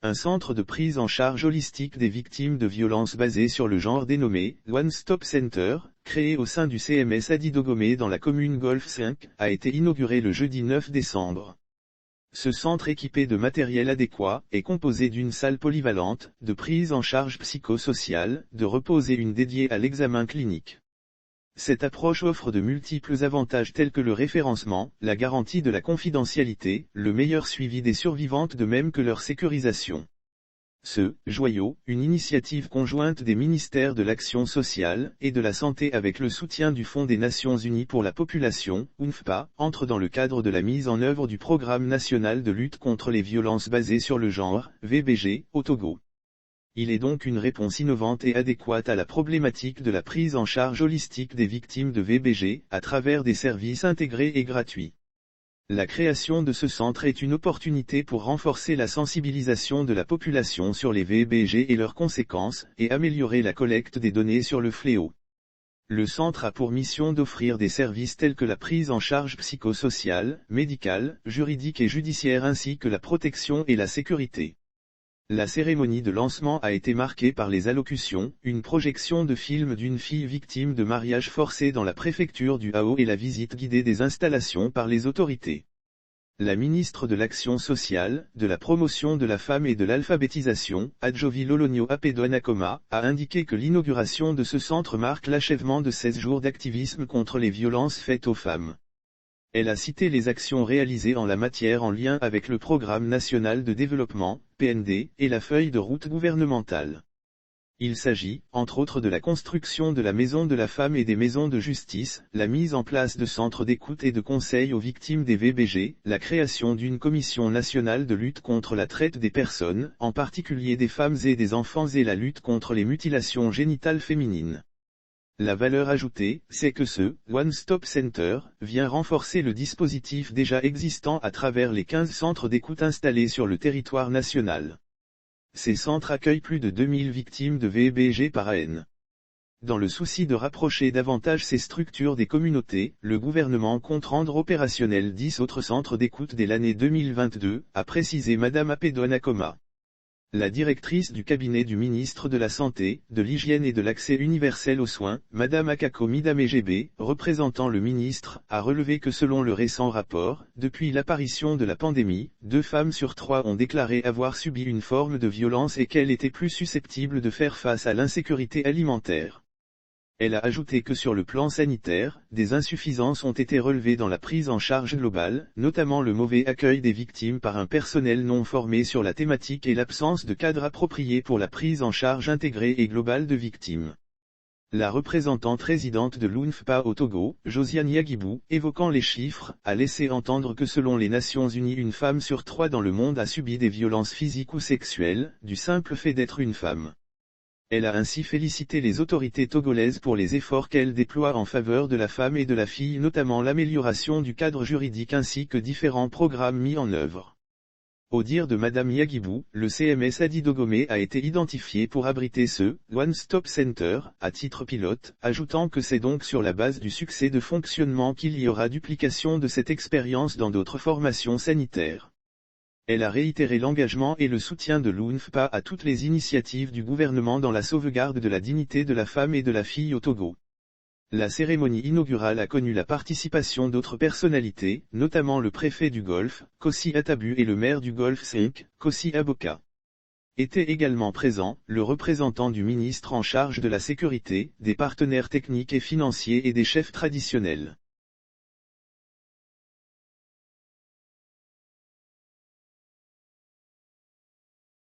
un centre de prise en charge holistique des victimes de violences basées sur le genre dénommé One Stop Center, créé au sein du CMS Adidogomé dans la commune Golf 5, a été inauguré le jeudi 9 décembre. Ce centre équipé de matériel adéquat est composé d'une salle polyvalente, de prise en charge psychosociale, de repos et une dédiée à l'examen clinique. Cette approche offre de multiples avantages tels que le référencement, la garantie de la confidentialité, le meilleur suivi des survivantes de même que leur sécurisation. Ce joyau, une initiative conjointe des ministères de l'Action sociale et de la Santé avec le soutien du Fonds des Nations Unies pour la population, UNFPA, entre dans le cadre de la mise en œuvre du Programme national de lutte contre les violences basées sur le genre, VBG, au Togo. Il est donc une réponse innovante et adéquate à la problématique de la prise en charge holistique des victimes de VBG, à travers des services intégrés et gratuits. La création de ce centre est une opportunité pour renforcer la sensibilisation de la population sur les VBG et leurs conséquences, et améliorer la collecte des données sur le fléau. Le centre a pour mission d'offrir des services tels que la prise en charge psychosociale, médicale, juridique et judiciaire ainsi que la protection et la sécurité. La cérémonie de lancement a été marquée par les allocutions, une projection de film d'une fille victime de mariage forcé dans la préfecture du Hao et la visite guidée des installations par les autorités. La ministre de l'Action sociale, de la promotion de la femme et de l'alphabétisation, Adjovi Lolonio Apedouanakoma, a indiqué que l'inauguration de ce centre marque l'achèvement de 16 jours d'activisme contre les violences faites aux femmes. Elle a cité les actions réalisées en la matière en lien avec le Programme national de développement, PND, et la feuille de route gouvernementale. Il s'agit, entre autres de la construction de la Maison de la Femme et des maisons de justice, la mise en place de centres d'écoute et de conseil aux victimes des VBG, la création d'une commission nationale de lutte contre la traite des personnes, en particulier des femmes et des enfants et la lutte contre les mutilations génitales féminines. La valeur ajoutée, c'est que ce One Stop Center vient renforcer le dispositif déjà existant à travers les 15 centres d'écoute installés sur le territoire national. Ces centres accueillent plus de 2000 victimes de VBG par an. Dans le souci de rapprocher davantage ces structures des communautés, le gouvernement compte rendre opérationnels 10 autres centres d'écoute dès l'année 2022, a précisé Madame Apedouanakoma. La directrice du cabinet du ministre de la Santé, de l'Hygiène et de l'Accès universel aux soins, Madame Akako Midamegebe, représentant le ministre, a relevé que selon le récent rapport, depuis l'apparition de la pandémie, 2 femmes sur 3 ont déclaré avoir subi une forme de violence et qu'elles étaient plus susceptibles de faire face à l'insécurité alimentaire. Elle a ajouté que sur le plan sanitaire, des insuffisances ont été relevées dans la prise en charge globale, notamment le mauvais accueil des victimes par un personnel non formé sur la thématique et l'absence de cadre approprié pour la prise en charge intégrée et globale de victimes. La représentante résidente de l'UNFPA au Togo, Josiane Yagibou, évoquant les chiffres, a laissé entendre que selon les Nations Unies une femme sur 3 dans le monde a subi des violences physiques ou sexuelles, du simple fait d'être une femme. Elle a ainsi félicité les autorités togolaises pour les efforts qu'elles déploient en faveur de la femme et de la fille, notamment l'amélioration du cadre juridique ainsi que différents programmes mis en œuvre. Au dire de Madame Yagibou, le CMS Adidogomé a été identifié pour abriter ce One Stop Center, à titre pilote, ajoutant que c'est donc sur la base du succès de fonctionnement qu'il y aura duplication de cette expérience dans d'autres formations sanitaires. Elle a réitéré l'engagement et le soutien de l'UNFPA à toutes les initiatives du gouvernement dans la sauvegarde de la dignité de la femme et de la fille au Togo. La cérémonie inaugurale a connu la participation d'autres personnalités, notamment le préfet du Golfe, Kossi Atabu et le maire du Golfe 5, Kossi Aboka. Étaient également présents, le représentant du ministre en charge de la sécurité, des partenaires techniques et financiers et des chefs traditionnels.